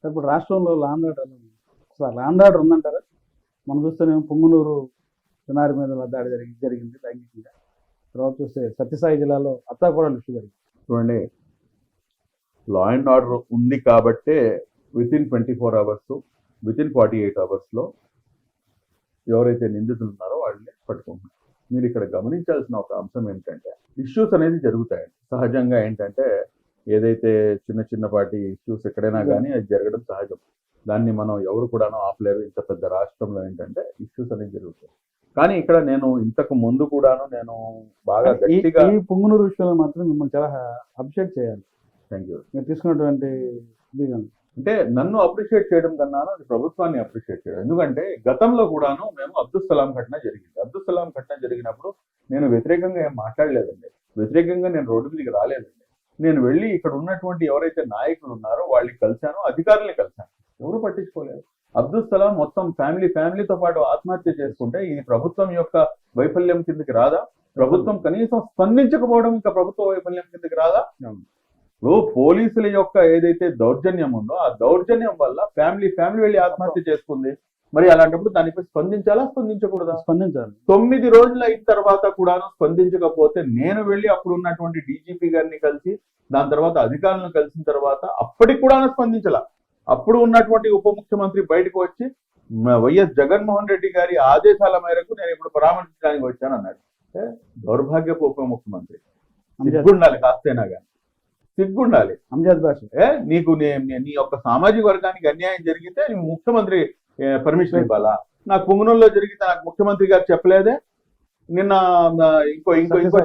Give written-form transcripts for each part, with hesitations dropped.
ఇప్పుడు రాష్ట్రంలో land order అసలు లాండ్ ఆర్డర్ ఉందంటారా? మనం చూస్తేనేమో పొంగునూరు చిన్నారి మీద దాడి జరిగింది లైంగికంగా. తర్వాత చూస్తే సత్యసాయి జిల్లాలో అత్తాకోడలు ఇష్యూ జరిగింది. చూడండి, లా అండ్ ఆర్డర్ ఉంది కాబట్టే వితిన్ 24 అవర్స్, వితిన్ 48 అవర్స్లో ఎవరైతే నిందితులు ఉన్నారో వాళ్ళని పట్టుకుంటున్నారు. మీరు ఇక్కడ గమనించాల్సిన ఒక అంశం ఏంటంటే, ఇష్యూస్ అనేది జరుగుతాయండి సహజంగా. ఏంటంటే ఏదైతే చిన్నపాటి ఇష్యూస్ ఎక్కడైనా కానీ అది జరగడం సహజం. దాన్ని మనం ఎవరు కూడాను ఆపలేరు. ఇంత పెద్ద రాష్ట్రంలో ఏంటంటే ఇష్యూస్ అనేది జరుగుతాయి. కానీ ఇక్కడ నేను ఇంతకు ముందు కూడాను నేను బాగా గట్టిగా ఈ పొంగునూరు విషయంలో మాత్రం మిమ్మల్ని చాలా అప్రిషియేట్ చేయాలి. Thank you. మీరు తీసుకున్నటువంటి అంటే నన్ను అప్రిషియేట్ చేయడం కన్నా అది ప్రభుత్వాన్ని అప్రిషియేట్ చేయడం. ఎందుకంటే గతంలో కూడాను మేము అబ్దుల్ సలాం ఘటన జరిగింది. అబ్దుల్ సలాం ఘటన జరిగినప్పుడు నేను వ్యతిరేకంగా ఏం మాట్లాడలేదండి. వ్యతిరేకంగా నేను రోడ్డు మీదకి రాలేదండి. నేను వెళ్ళి ఇక్కడ ఉన్నటువంటి ఎవరైతే నాయకులు ఉన్నారో వాళ్ళని కలిశాను, అధికారుల్ని కలిశాను. ఎవరు పట్టించుకోలేదు. అబ్దుల్ సలాం మొత్తం ఫ్యామిలీతో పాటు ఆత్మహత్య చేసుకుంటే ఇది ప్రభుత్వం యొక్క వైఫల్యం కిందకి రాదా? ప్రభుత్వం కనీసం స్పందించకపోవడం ఇంకా ప్రభుత్వ వైఫల్యం కిందకి రాదా? ఇప్పుడు పోలీసుల యొక్క ఏదైతే దౌర్జన్యం ఉందో ఆ దౌర్జన్యం వల్ల ఫ్యామిలీ వెళ్ళి ఆత్మహత్య చేసుకుంది. మరి అలాంటప్పుడు దానిపై స్పందించాలా, స్పందించకూడదా? స్పందించాలి. 9 రోజులు అయిన తర్వాత కూడాను స్పందించకపోతే నేను వెళ్ళి అప్పుడు ఉన్నటువంటి డీజీపీ గారిని కలిసి దాని తర్వాత అధికారులను కలిసిన తర్వాత అప్పటికి కూడా స్పందించాల. అప్పుడు ఉన్నటువంటి ఉప ముఖ్యమంత్రి బయటకు వచ్చి వైఎస్ జగన్మోహన్ రెడ్డి గారి ఆదేశాల మేరకు నేను ఇప్పుడు పరామర్శించడానికి వచ్చాను అన్నాడు. దౌర్భాగ్యపు ఉప ముఖ్యమంత్రి. సిగ్గుండాలి, కాస్తేనా కానీ సిగ్గుండాలి. అంజాద్ భాష నీకు నీ యొక్క సామాజిక వర్గానికి అన్యాయం జరిగితే నీ ముఖ్యమంత్రి పర్మిషన్ ఇవ్వాలా? నాకు పొంగునూరులో జరిగితే నాకు ముఖ్యమంత్రి గారు చెప్పలేదే. నిన్న ఇంకో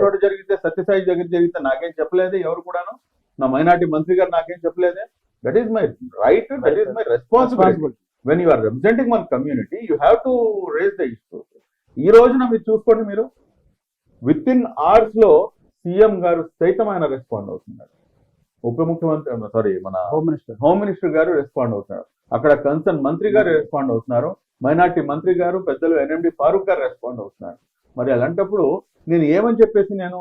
చోట జరిగితే సత్యసాయి దగ్గర జరిగితే నాకేం చెప్పలేదే ఎవరు కూడాను. నా మైనార్టీ మంత్రి గారు నాకేం చెప్పలేదే. That is my right, that is my responsibility. When you are representing one community you have to raise the issue. ఈ రోజున మీరు చూసుకోండి, మీరు విత్ ఇన్ అవర్స్ లో సీఎం గారు సైతం ఆయన రెస్పాండ్ అవుతున్నారు. ఉప ముఖ్యమంత్రి మన హోమ్ మినిస్టర్ గారు రెస్పాండ్ అవుతున్నారు. అక్కడ కన్సర్న్ మంత్రి గారు రెస్పాండ్ అవుతున్నారు. మైనార్టీ మంత్రి గారు, పెద్దలు ఎన్ఎండి ఫారూక్ గారు రెస్పాండ్ అవుతున్నారు. మరి అలాంటప్పుడు నేను ఏమని చెప్పేసి నేను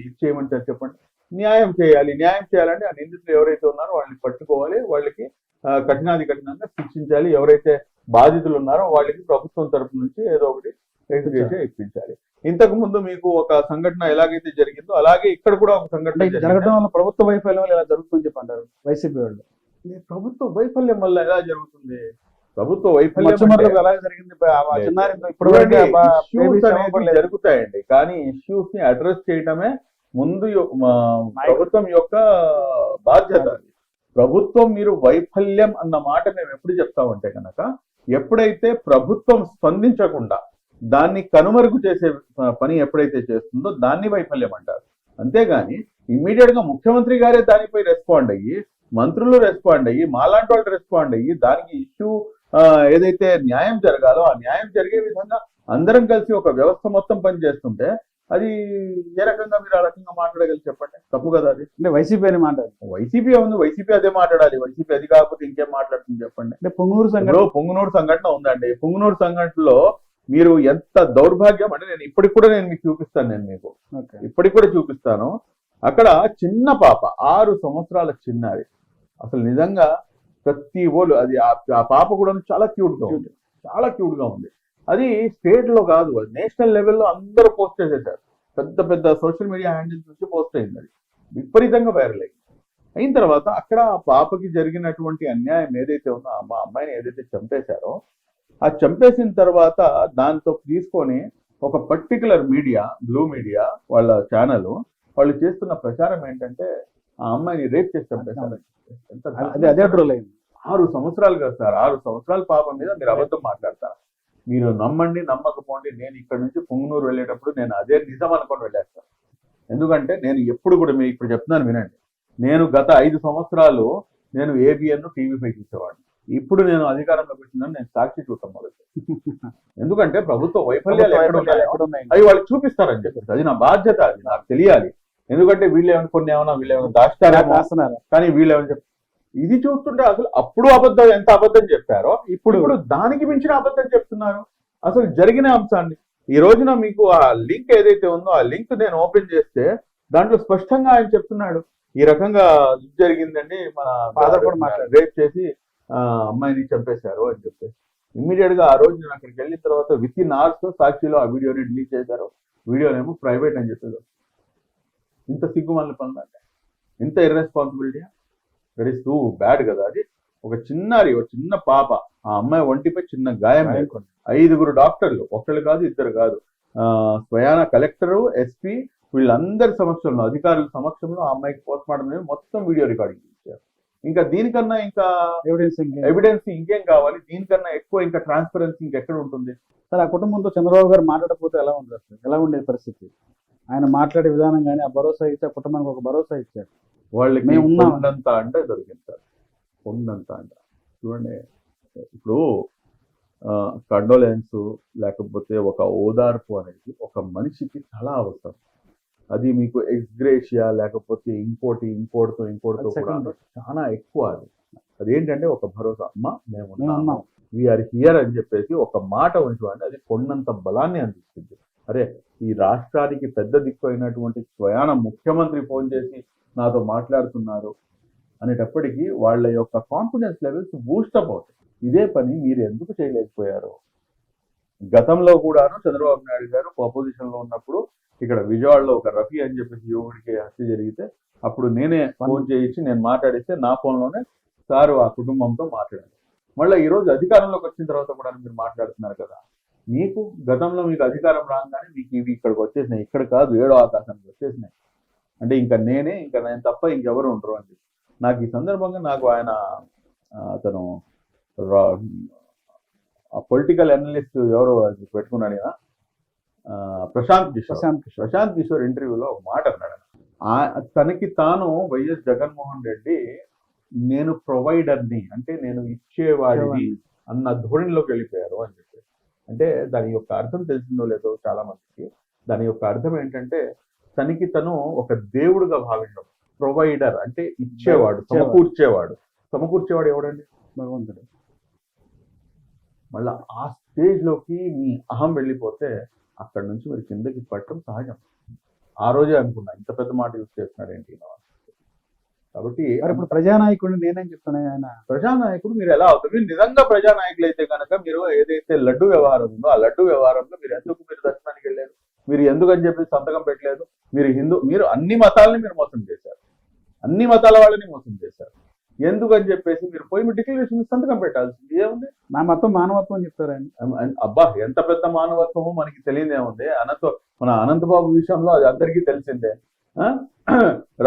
ఇది చేయమంటారు చెప్పండి? న్యాయం చేయాలంటే ఆ నిందితులు ఎవరైతే ఉన్నారో వాళ్ళని పట్టుకోవాలి, వాళ్ళకి కఠినంగా శిక్షించాలి. ఎవరైతే బాధితులు ఉన్నారో వాళ్ళకి ప్రభుత్వం తరపు నుంచి ఏదో ఒకటి ఇప్పించాలి. ఇంతకు ముందు మీకు ఒక సంఘటన ఎలాగైతే జరిగిందో అలాగే ఇక్కడ కూడా ఒక సంఘటన జరగడం వల్ల ప్రభుత్వ వైఫల్యం వల్ల ఎలా జరుగుతుందని చెప్పంటారు వైసీపీ వాళ్ళు. ప్రభుత్వ వైఫల్యం వల్ల ఎలా జరుగుతుంది? ప్రభుత్వ వైఫల్యం జరుగుతాయండి, కానీ ఇష్యూస్ ని అడ్రస్ చేయటమే ముందు ప్రభుత్వం యొక్క బాధ్యత. ప్రభుత్వం మీరు వైఫల్యం అన్న మాట మేము ఎప్పుడు చెప్తామంటే కనుక, ఎప్పుడైతే ప్రభుత్వం స్పందించకుండా దాన్ని కనుమరుగు చేసే పని ఎప్పుడైతే చేస్తుందో దాన్ని వైఫల్యం అంటారు. అంతేగాని ఇమ్మీడియట్ గా ముఖ్యమంత్రి గారే దానిపై రెస్పాండ్ అయ్యి, మంత్రులు రెస్పాండ్ అయ్యి, మాలాంటి వాళ్ళు రెస్పాండ్ అయ్యి దానికి ఇష్యూ ఏదైతే న్యాయం జరగాలో ఆ న్యాయం జరిగే విధంగా అందరం కలిసి ఒక వ్యవస్థ మొత్తం పనిచేస్తుంటే అది ఏ రకంగా మీరు ఆ రకంగా మాట్లాడగలిగి చెప్పండి? తప్పు కదా అది. అంటే వైసీపీ అని మాట్లాడు. వైసీపీ ఉంది, వైసీపీ అదే మాట్లాడాలి. వైసీపీ అది కాకపోతే ఇంకేం మాట్లాడుతుంది చెప్పండి? అంటే పొంగునూరు సంఘటన ఉందండి. పొంగునూరు సంఘటనలో మీరు ఎంత దౌర్భాగ్యం అంటే నేను ఇప్పటికి కూడా మీకు చూపిస్తాను. మీకు ఇప్పటికి కూడా చూపిస్తాను. అక్కడ చిన్న పాప 6 సంవత్సరాల చిన్నారి. అసలు నిజంగా ప్రతి ఓళ్ళు అది ఆ పాప కూడా చాలా క్యూట్ గా ఉంది. అది స్టేట్ లో కాదు, అది నేషనల్ లెవెల్లో అందరూ పోస్ట్ చేసేసారు. పెద్ద సోషల్ మీడియా హ్యాండిల్స్ నుంచి పోస్ట్ అయింది. అది విపరీతంగా వైరల్ అయింది. అయిన తర్వాత అక్కడ ఆ పాపకి జరిగినటువంటి అన్యాయం ఏదైతే ఉందో, ఆ అమ్మాయిని ఏదైతే చంపేశారో ఆ చంపేసిన తర్వాత దాంతో తీసుకొని ఒక పర్టికులర్ మీడియా, బ్లూ మీడియా వాళ్ళ ఛానల్ వాళ్ళు చేస్తున్న ప్రచారం ఏంటంటే ఆ అమ్మాయిని రేప్ చేసి చంపేశారు. అదే ట్రోల్ అయింది. 6 సంవత్సరాలు కదా సార్, 6 సంవత్సరాల పాప మీద మీరు అబద్ధం మాట్లాడతారు. మీరు నమ్మండి నమ్మకపోండి, నేను ఇక్కడ నుంచి పొంగునూరు వెళ్ళేటప్పుడు నేను అదే నిజం అనుకొని వెళ్ళేస్తాను. ఎందుకంటే నేను ఎప్పుడు కూడా మీరు ఇప్పుడు చెప్తున్నాను వినండి, నేను గత 5 సంవత్సరాలు నేను ABN TV5 చూసేవాడిని. ఇప్పుడు నేను అధికారంలోకి వచ్చిందని నేను సాక్షి చూడటం మొదలు. ఎందుకంటే ప్రభుత్వ వైఫల్యాలు అవి వాళ్ళు చూపిస్తారని చెప్పేసి అది నా బాధ్యత, అది నాకు తెలియాలి. ఎందుకంటే వీళ్ళు ఏమైనా దాస్తారా, కానీ వీళ్ళు ఏమని చెప్తారు. ఇది చూస్తుంటే అసలు అప్పుడు ఎంత అబద్ధం చెప్పారో ఇప్పుడు దానికి మించిన అబద్ధం చెప్తున్నారు. అసలు జరిగిన అంశాన్ని ఈ రోజున మీకు ఆ లింక్ ఏదైతే ఉందో ఆ లింక్ నేను ఓపెన్ చేస్తే దాంట్లో స్పష్టంగా ఆయన చెప్తున్నాడు, ఈ రకంగా ఇది జరిగిందండి, మన Father కూడా మాట్లాడారు. రేప్ చేసి అమ్మాయిని చంపేశారు అని చెప్పేసి. ఇమ్మీడియట్ గా ఆ రోజు నేను అక్కడికి వెళ్ళిన తర్వాత విత్ ఇన్ అవర్స్ సాక్షిలో ఆ వీడియోని డిలీట్ చేశారు. వీడియోనేమో ప్రైవేట్ అని చెప్పేది. ఇంత సిగ్గుమాలిన పనులు అంటే, ఇంత irresponsibility, that is too bad కదా. అది ఒక చిన్న పాప, ఆ అమ్మాయి ఒంటిపై చిన్న గాయం, 5 డాక్టర్లు, ఒకళ్ళు కాదు ఇద్దరు కాదు, స్వయాన కలెక్టరు, ఎస్పీ వీళ్ళందరి సమక్షంలో, అధికారుల సమక్షంలో ఆ అమ్మాయికి పోస్ట్ మార్టం మొత్తం వీడియో రికార్డింగ్ ఇచ్చారు. ఇంకా దీనికన్నా ఇంకా ఎవిడెన్స్ ఇంకేం కావాలి? దీనికన్నా ఎక్కువ ఇంకా ట్రాన్స్పరెన్సీ ఇంకెక్కడ ఉంటుంది? సార్, ఆ కుటుంబంతో చంద్రబాబు గారు మాట్లాడకపోతే ఎలా ఉంటుంది అసలు? ఎలా ఉండేది పరిస్థితి? ఆయన మాట్లాడే విధానం కానీ ఆ భరోసా ఇచ్చి ఆ కుటుంబానికి ఒక భరోసా ఇచ్చారు. వాళ్ళకి మేము ఉన్నాం. కొండంత అండ దొరికింది సార్, కొండంత అండ. చూడండి, ఇప్పుడు కండోలెన్స్ లేకపోతే ఒక ఓదార్పు అనేది ఒక మనిషికి చాలా అవసరం. అది మీకు ఎక్స్గ్రేషియా లేకపోతే ఇంకోటితో కూడా చాలా ఎక్కువ. అదేంటంటే ఒక భరోసా, అమ్మ మేము ఉన్నాం, వీఆర్ హియర్ అని చెప్పేసి ఒక మాట ఉంచుకోండి, అది కొండంత బలాన్ని అందిస్తుంది. అరే, ఈ రాష్ట్రానికి పెద్ద దిక్కు అయినటువంటి స్వయాన ముఖ్యమంత్రి ఫోన్ చేసి నాతో మాట్లాడుతున్నారు అనేటప్పటికీ వాళ్ళ యొక్క కాన్ఫిడెన్స్ లెవెల్స్ బూస్టప్ అవుతాయి. ఇదే పని మీరు ఎందుకు చేయలేకపోయారు? గతంలో కూడాను చంద్రబాబు నాయుడు గారు అపోజిషన్ లో ఉన్నప్పుడు ఇక్కడ విజయవాడలో ఒక రఫీ అని చెప్పేసి యువకుడికి హత్య జరిగితే అప్పుడు నేనే ఫోన్ చేయించి నేను మాట్లాడిస్తే నా ఫోన్లోనే సారు ఆ కుటుంబంతో మాట్లాడాను. మళ్ళీ ఈరోజు అధికారంలోకి వచ్చిన తర్వాత కూడా మీరు మాట్లాడుతున్నారు కదా. మీకు గతంలో మీకు అధికారం రాగానే మీకు ఇవి ఇక్కడికి వచ్చేసినాయి, ఇక్కడ కాదు 7వ ఆకాశానికి వచ్చేసినాయి. అంటే ఇంకా నేను తప్ప ఇంకెవరు ఉండరు అని చెప్పి. నాకు ఈ సందర్భంగా నాకు ఆయన అతను పొలిటికల్ అనలిస్ట్ ఎవరు పెట్టుకున్నాడు కదా, ప్రశాంత్ కిషోర్ ఇంటర్వ్యూలో ఒక మాట అన్నాడు. తనకి తాను వైఎస్ జగన్మోహన్ రెడ్డి నేను ప్రొవైడర్ని, అంటే నేను ఇచ్చేవాడిని అన్న ధోరణిలోకి వెళ్ళిపోయారు అని చెప్పి. అంటే దాని యొక్క అర్థం తెలిసిందో లేదో చాలా మందికి. దాని యొక్క అర్థం ఏంటంటే తనకి తను ఒక దేవుడుగా భావించడం. ప్రొవైడర్ అంటే ఇచ్చేవాడు, సమకూర్చేవాడు ఎవడండి? భగవంతుడు. మళ్ళీ ఆ స్టేజ్ లోకి మీ అహం వెళ్ళిపోతే అక్కడ నుంచి మీరు కిందకి పట్టడం సహజం. ఆ రోజే అనుకున్నా ఇంత పెద్ద మాట యూజ్ చేస్తున్నాడు ఏంటి. కాబట్టి ఇప్పుడు ప్రజానాయకుడు నేనేం చెప్తాను, ఆయన ప్రజానాయకుడు మీరు ఎలా అవుతారు? మీరు నిజంగా ప్రజానాయకులు అయితే కనుక మీరు ఏదైతే లడ్డు వ్యవహారం ఉందో ఆ లడ్డు వ్యవహారంలో మీరు ఎందుకు దర్శనానికి వెళ్ళారు? మీరు ఎందుకని చెప్పి సంతకం పెట్టలేదు? మీరు అన్ని మతాలని మీరు మోసం చేశారు, అన్ని మతాల వాళ్ళని మోసం చేశారు. ఎందుకని చెప్పేసి మీరు పోయి మీ డిక్లరేషన్ సంతకం పెట్టాల్సింది ఏముంది? నా మతం మానవత్వం అని చెప్తారండి. అబ్బా, ఎంత పెద్ద మానవత్వమో మనకి తెలియదేముంది. మన అనంతబాబు విషయంలో అది అందరికీ తెలిసిందే.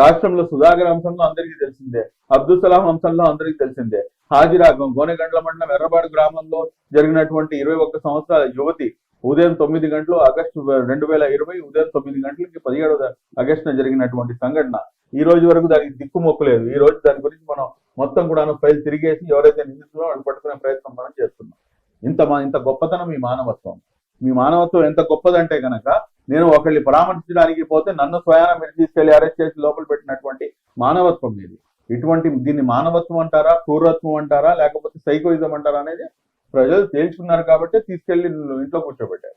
రాష్ట్రంలో సుధాకర్ అంశంలో అందరికీ తెలిసిందే, అబ్దుల్ సలాం అంశంలో అందరికీ తెలిసిందే. హాజిరాగం గోనెగండ్ల మండలం ఎర్రబాడు గ్రామంలో జరిగినటువంటి 21 సంవత్సరాల యువతి ఉదయం 9 గంటలు ఆగస్టు 2020 ఉదయం 9 గంటలకి 17వ ఆగస్టున జరిగినటువంటి సంఘటన ఈ రోజు వరకు దానికి దిక్కుమొక్కలేదు. ఈ రోజు దాని గురించి మనం మొత్తం కూడా ఫైల్ తిరిగేసి ఎవరైతే నిందితులో వాళ్ళు పట్టుకునే ప్రయత్నం మనం చేస్తున్నాం. ఇంత గొప్పతనం మీ మానవత్వం ఎంత గొప్పదంటే కనుక నేను ఒకళ్ళని పరామర్శించడానికి పోతే నన్ను స్వయాన మీరు తీసుకెళ్లి అరెస్ట్ చేసి లోపల పెట్టినటువంటి మానవత్వం ఇది. దీన్ని మానవత్వం అంటారా, క్రూరత్వం అంటారా, లేకపోతే సైకోయిజం అంటారా అనేది ప్రజలు తేల్చుకున్నారు కాబట్టి తీసుకెళ్లి ఇంట్లో కూర్చోబెట్టారు.